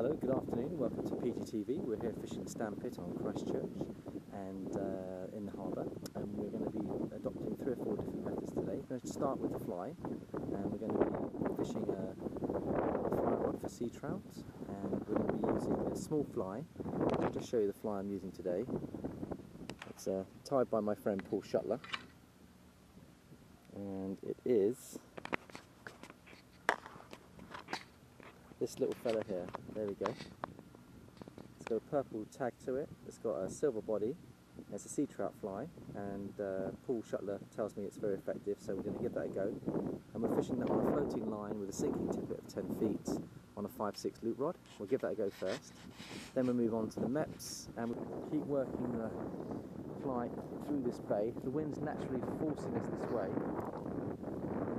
Hello, good afternoon, welcome to PGTV. We're here fishing Stand Pit on Christchurch and in the harbour, and we're going to be adopting 3 or 4 different methods today. We're going to start with the fly, and we're going to be fishing a fly rod for sea trout, and we're going to be using a small fly. I'll just show you the fly I'm using today. It's tied by my friend Paul Shuttler, and it is this little fella here. There we go. It's got a purple tag to it. It's got a silver body. It's a sea trout fly, and Paul Shuttler tells me it's very effective, so we're going to give that a go. And we're fishing that on a floating line with a sinking tippet of 10 feet on a 5/6 loop rod. We'll give that a go first. Then we'll move on to the mepps, and we'll keep working the fly through this bay. The wind's naturally forcing us this way.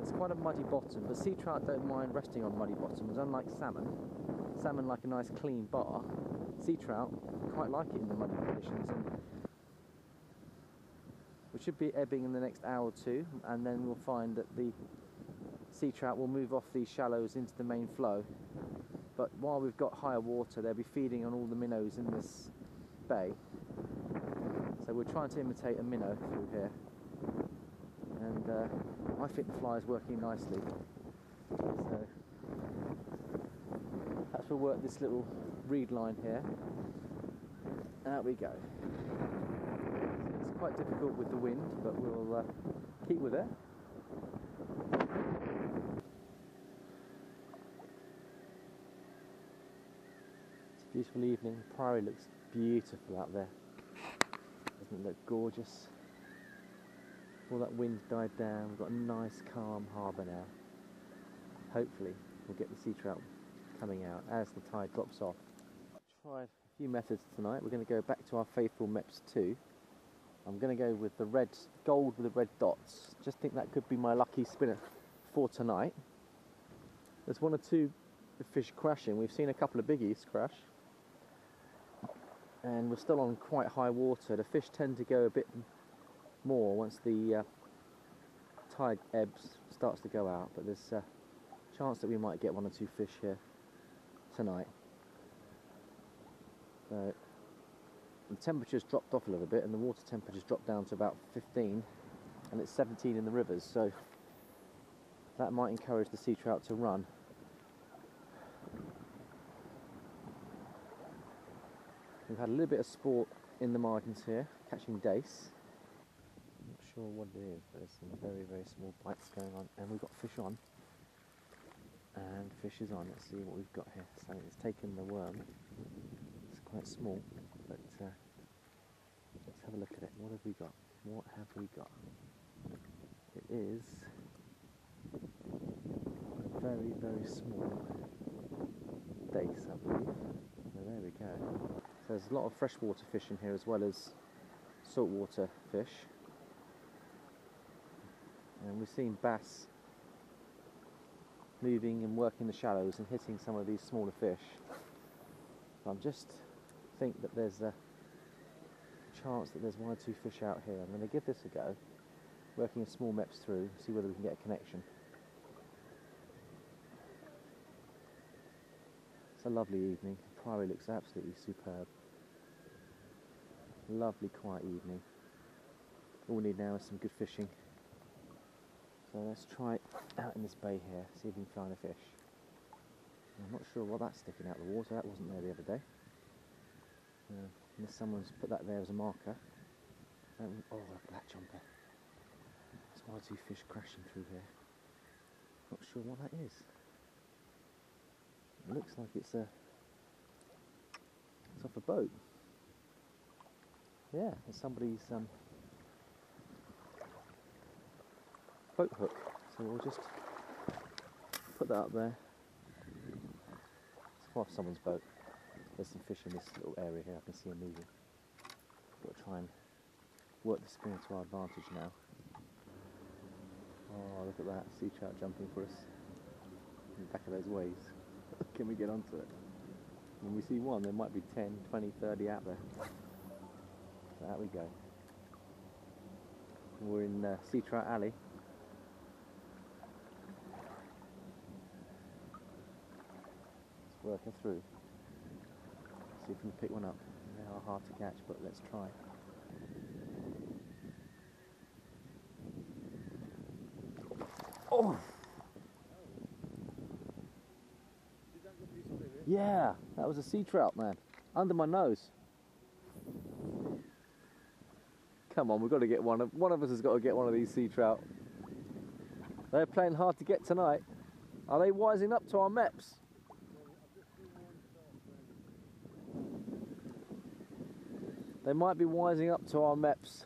It's quite a muddy bottom, but sea trout don't mind resting on muddy bottoms, unlike salmon. Salmon like a nice clean bar. Sea trout quite like it in the muddy conditions, and we should be ebbing in the next hour or two, and then we'll find that the sea trout will move off these shallows into the main flow. But while we've got higher water, they'll be feeding on all the minnows in this bay. So we're trying to imitate a minnow through here. And I think the fly is working nicely, so perhaps we'll work this little reed line here. Out we go. It's quite difficult with the wind, but we'll keep with it. It's a beautiful evening. The priory looks beautiful out there. Doesn't it look gorgeous? All that wind's died down, we've got a nice calm harbour now. Hopefully we'll get the sea trout coming out as the tide drops off. Tried a few methods tonight. We're going to go back to our faithful mepps 2. I'm going to go with the red gold with the red dots. Just think that could be my lucky spinner for tonight. There's 1 or 2 fish crashing. We've seen a couple of biggies crash, and we're still on quite high water. The fish tend to go a bit more once the tide ebbs, starts to go out, but there's a chance that we might get 1 or 2 fish here tonight. So the temperature's dropped off a little bit, and the water temperature's dropped down to about 15, and it's 17 in the rivers, so that might encourage the sea trout to run. We've had a little bit of sport in the margins here, catching dace. Not sure what it is, but there's some very, very small bites going on, and we've got fish on, and fish is on. Let's see what we've got here. So it's taken the worm. It's quite small, but let's have a look at it. What have we got? What have we got? It is a very, very small dace, I believe. So there we go. So there's a lot of freshwater fish in here as well as saltwater fish. And we've seen bass moving and working the shallows and hitting some of these smaller fish. But I just think that there's a chance that there's 1 or 2 fish out here. I'm going to give this a go, working a small mepps through, see whether we can get a connection. It's a lovely evening. The priory looks absolutely superb. Lovely quiet evening. All we need now is some good fishing. So let's try it out in this bay here, see if we can find a fish. I'm not sure what that's sticking out of the water. That wasn't there the other day. Unless someone's put that there as a marker. Oh, look at that jumper. There's 1 or 2 fish crashing through here. Not sure what that is. It looks like it's off a boat. Yeah, it's somebody's boat hook. So we'll just put that up there. It's off someone's boat. There's some fish in this little area here. I can see them moving. Got to try and work the spinner to our advantage now. Oh, look at that sea trout jumping for us in the back of those waves. Can we get onto it? When we see one, there might be 10, 20, 30 out there. So out we go. We're in Sea Trout Alley. It's working through. See if we can pick one up. They are hard to catch, but let's try. Oh! Yeah, that was a sea trout, man. Under my nose. Come on, we've got to get one of us has got to get one of these sea trout. They're playing hard to get tonight. Are they wising up to our mepps? They might be wising up to our mepps.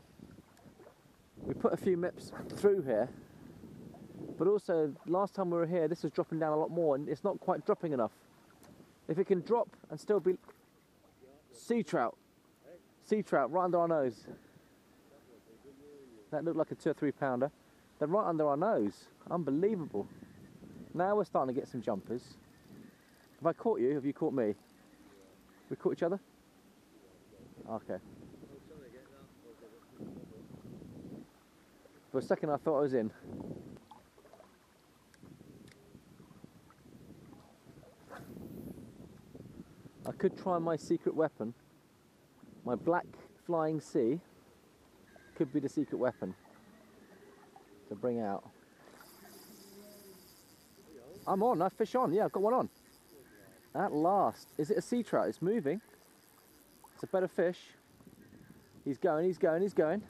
We put a few mepps through here, but also last time we were here this was dropping down a lot more and it's not quite dropping enough. If it can drop and still be sea trout right under our nose. That looked like a 2 or 3 pounder. They're right under our nose. Unbelievable. Now we're starting to get some jumpers. Have I caught you? Have you caught me? We caught each other? Okay. For a second I thought I was in. I could try my secret weapon. My black flying sea could be the secret weapon to bring out. I'm on, I fish on, yeah, I've got one on. At last. Is it a sea trout? It's moving. It's a better fish. He's going, he's going, he's going.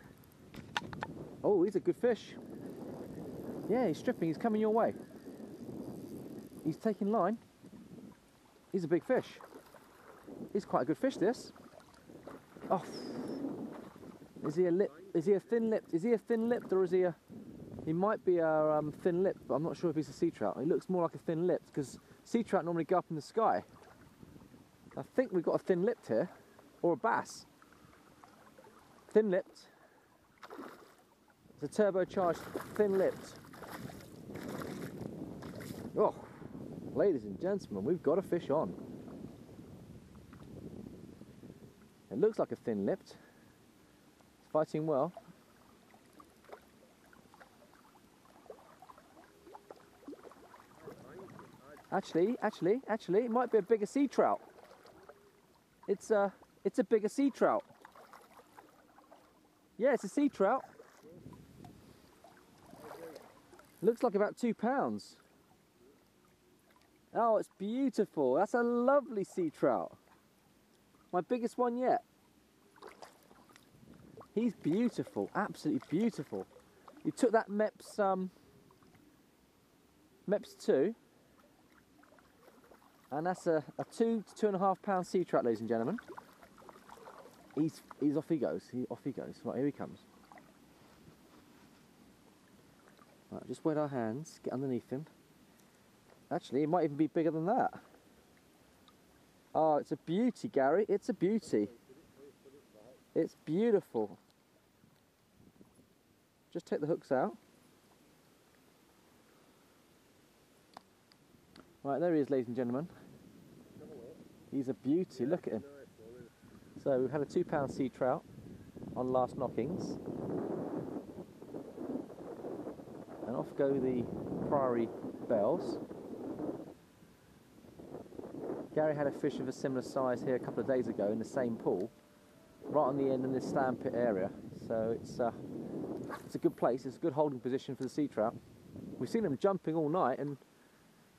Oh, he's a good fish. Yeah, he's stripping, he's coming your way. He's taking line. He's a big fish. He's quite a good fish, this. Oh. Is he a lip? Is he a thin-lipped? Is he a thin-lipped or is he a... He might be a thin-lipped, but I'm not sure if he's a sea trout. He looks more like a thin-lipped because sea trout normally go up in the sky. I think we've got a thin-lipped here, or a bass. Thin-lipped. It's a turbocharged thin-lipped. Oh, ladies and gentlemen, we've got a fish on. It looks like a thin-lipped. It's fighting well. Actually, it might be a bigger sea trout. It's a bigger sea trout. Yeah, it's a sea trout. Looks like about 2 pounds. Oh, it's beautiful. That's a lovely sea trout. My biggest one yet. He's beautiful, absolutely beautiful. You took that mepps 2. And that's a 2 to 2.5 pound sea trout, ladies and gentlemen. He's off he goes. Off he goes. Right, here he comes. Right, just wet our hands, get underneath him. Actually, it might even be bigger than that. Oh, it's a beauty, Gary. It's a beauty. It's beautiful. Just take the hooks out. Right, there he is, ladies and gentlemen. He's a beauty, look at him. So we've had a 2 pound sea trout on last knockings. And off go the priory bells. Gary had a fish of a similar size here a couple of days ago in the same pool, right on the end in this stand pit area. So it's a good place, it's a good holding position for the sea trout. We've seen them jumping all night and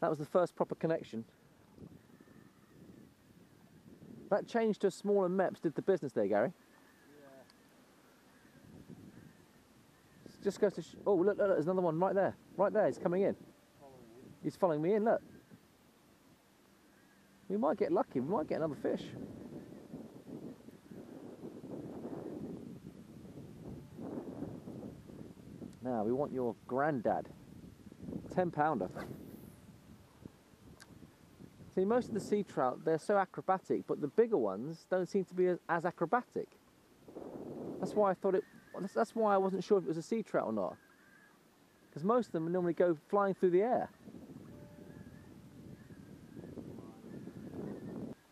that was the first proper connection. That change to smaller mepps did the business there, Gary. Yeah. Just goes to oh, look, there's another one right there. Right there, he's coming in. He's following me in, look. We might get lucky, we might get another fish. Now, we want your granddad. 10 pounder. See, most of the sea trout, they're so acrobatic, but the bigger ones don't seem to be as acrobatic. That's why I thought that's why I wasn't sure if it was a sea trout or not. Because most of them normally go flying through the air.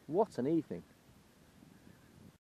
What an evening.